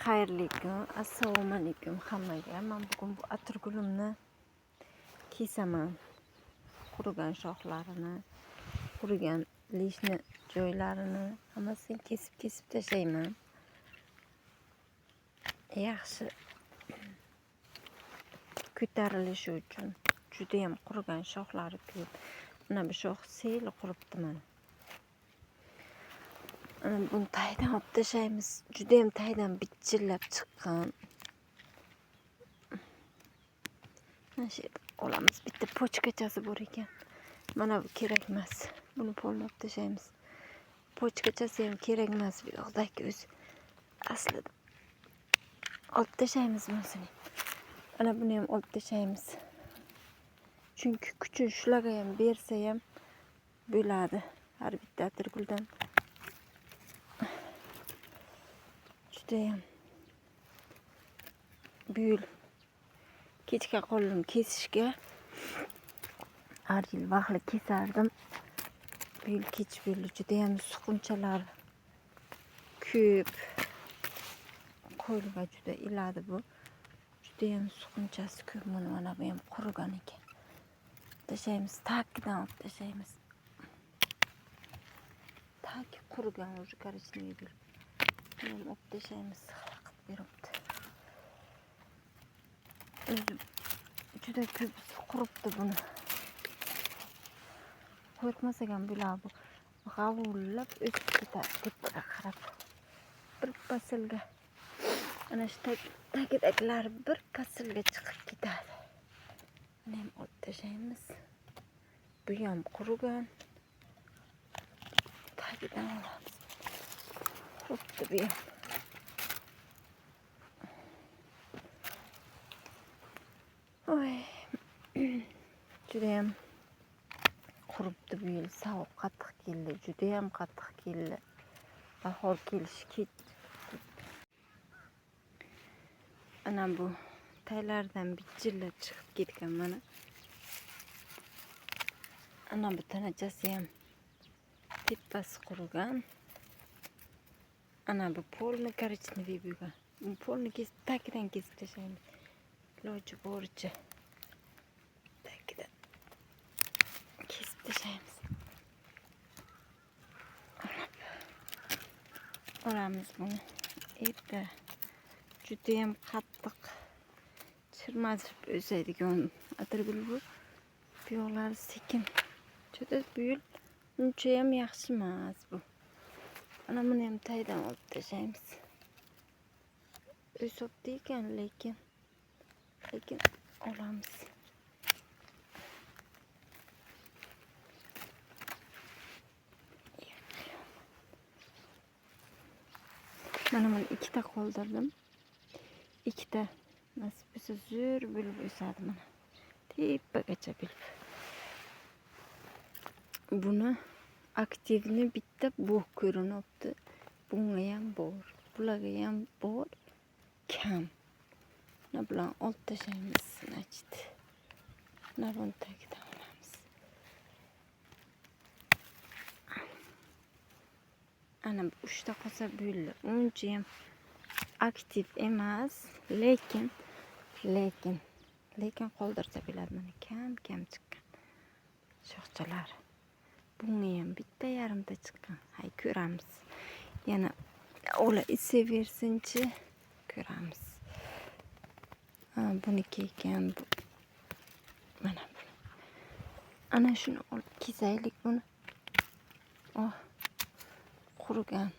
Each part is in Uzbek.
Xayrli kun, assalomu alaykum hammaga. Men bugun bu atirgulimni kesaman. Qurigan shoxlarini, qurigan lishni joylarini hammasini kesib tashlayman. Yaxshi ko'tarilishi uchun juda ham qurigan shoxlari ko'p. Mana bu shox sel quribdi mana. Buni taydan olib tashlaymiz. Juda ham taydan bichillab chiqqan. Mana shu olamiz. Bitta pochkachasi bor ekan. Mana bu kerak emas. Buni polni olib tashlaymiz. Pochkachasi ham kerak emas. Bu yoqdagi o'zi aslida olib tashlaymiz bunisini. Ana buni ham olib tashlaymiz. Chunki kuchun shularga ham bersa ham bo'ladi. Har bitta atirguldan judayam buyul. Kechga qoldim kesishga. Har yil vaqtli kesardim. Bu yil kech bo'ldi. Judayam suqunchalar ko'p. Qo'lga juda iladi bu. Judayam suqunchasi ko'p. Mana bu ham qurigan ekan. Tashlaymiz, tagidan olib tashlaymiz. Tagi qurigan уже коричневый bo'lib. Buni olib tashlaymiz. Qilib beribdi. O'zi juda ko'p quribdi buni. Qo'rqmasak ham bo'ladi bu. G'avullab o'tib ketadi tepaga qarab. Bir faslga ana shu tagidagilar bir faslga chiqib ketadi. Buni ham olib tashlaymiz. Bu ham qurigan. Tagidan olamiz. Quribdi bu ham. Oy. Judayam quribdi bu yil. Sovuq qattiq keldi. Judayam qattiq keldi. Bahor kelishi ketdi. Ana bu taylardan bichillab chiqib ketgan mana. Ana bu tanachasi ham tepasi qurigan. Ana bu polni коричневый bo'lgan. Bu polni kesib tagidan kesib tashlaymiz. Iloji boricha tagidan kesib tashlaymiz. Olamiz buni. Erta judayam qattiq chirmazib o'sadigan atirgul bu. Bu yoqlari sekin. Juda bu yil uncha ham yaxshi emas bu. Ana buni ham taydan olib tashlaymiz. O'sibdi ekan lekin olamiz. Mana buni ikkita qoldirdim. Ikkita nasib bo'lsa zo'r bo'lib o'sadi mana. Tepagacha bo'lib. Buni aktivni bitta bu ko'rinyapti. Bunga ham bor, bularga ham bor, kam. Mana bilan olib tashlaymiz, значит. Mana buni tagidan olamiz. Ana bu 3 ta qolsa bo'ldi. Uncha ham aktiv emas, lekin qoldirsa bo'ladi. Mana kam chiqqan shoxchalar. Bunga ham bitta yarimta chiqqan. Hay ko'ramiz. Yana ola iseversinchi ko'ramiz. Buniki ekan bu. Mana bu. Ana shuni olib kesaylik buni. Oh. Qurigan.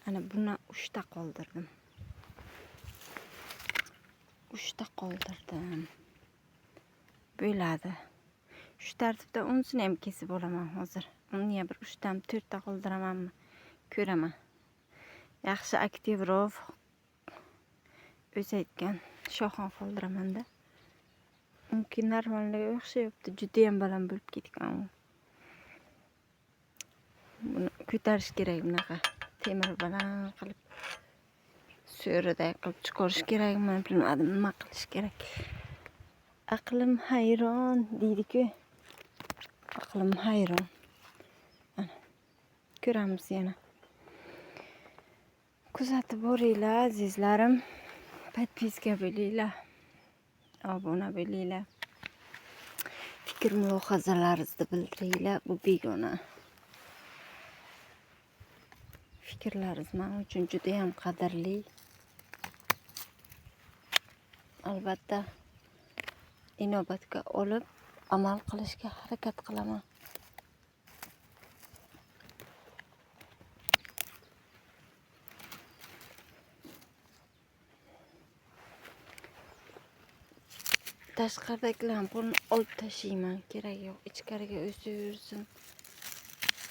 Ana buni 3 ta qoldirdim. 3 ta qoldirdim. Bo'ladi. Shu tartibda unisini ham kesib olaman hozir. Uni ham bir 3 ta 4 ta qoldiramanmi? Ko'raman. Yaxshi aktivroq o'sayotgan shoxon qoldiraman-da. Unki normalga o'xshayapti. Juda ham baland bo'lib ketgan. Buni ko'tarish kerak bunaqa. Temir baland qilib so'riday qilib chiqarish kerakmi? Bilmadim nima qilish kerak. Aqlim hayron deydi-ku. Aqlim hayron. ko'ramiz yana. Kuzatib boringlar azizlarim. Podpiska bo'linglar. Obuna bo'linglar. Fikr mulohazalaringizni bildiringlar. Bu begona fikrlaringiz men uchun juda ham qadrli. Albatta inobatga olib amal qilishga harakat qilaman. Tashqaridagilarni buni olib tashlayman, kerak yo'q. Ichkariga o'sib yursin.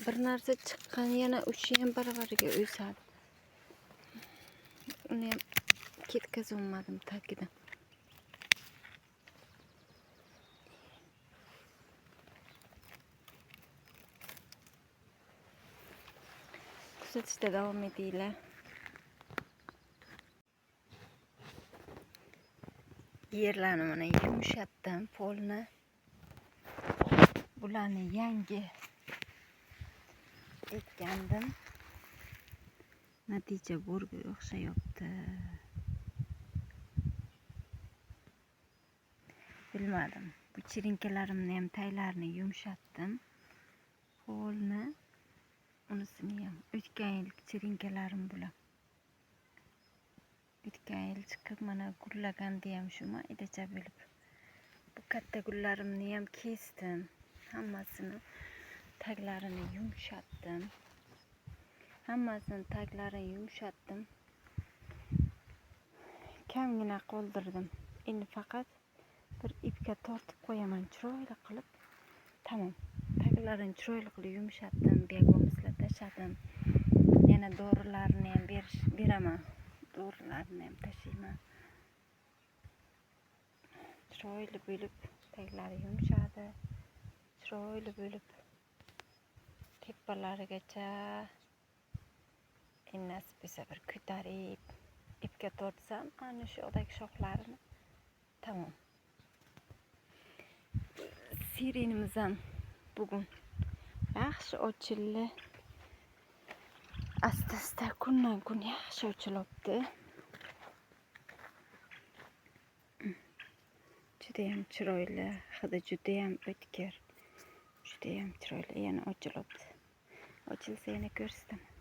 Bir narsa chiqqan yana o'sha ham baravariga o'sadi. Uni ham ketkazolmadim tagidan. Kuzatishda davom etinglar. Yerlarni mana yumshatdim, polni. Bularni yangi ekkandim. Natija bo'rga o'xshayapti. Bilmadim. Bu chirinkalarimni ham taylarini yumshatdim. Polni, unisini ham o'tgan yil chirinkalarim bular. O'tgan yil chiqib mana gullagandi ham shu maydacha bo'lib. Bu katta gullarimni ham kesdim. Hammasini taglarini yumshatdim. Kamgina qoldirdim. Endi faqat bir ipga tortib qo'yaman chiroyli qilib. Tamam. Taglarini chiroyli qilib yumshatdim, beg'omizlab tashladim. Yana dorilarni ham beraman. Dorilarni ham tashlayman. Chiroyli bo'lib taglari yumshadi. Chiroyli bo'lib tepalarigacha nasib bo'lsa bir ko'tarib ipga tortsam, ana shu yoqdagi shoxlarini tamom. Sirenimiz ham bugun yaxshi ochildi. Asta-asta kundan kun yaxshi ochilyapti. Juda ham chiroyli, hidi juda ham o'tkir. Juda ham chiroyli, yana ochilyapti. Ochilsa yana ko'rsataman.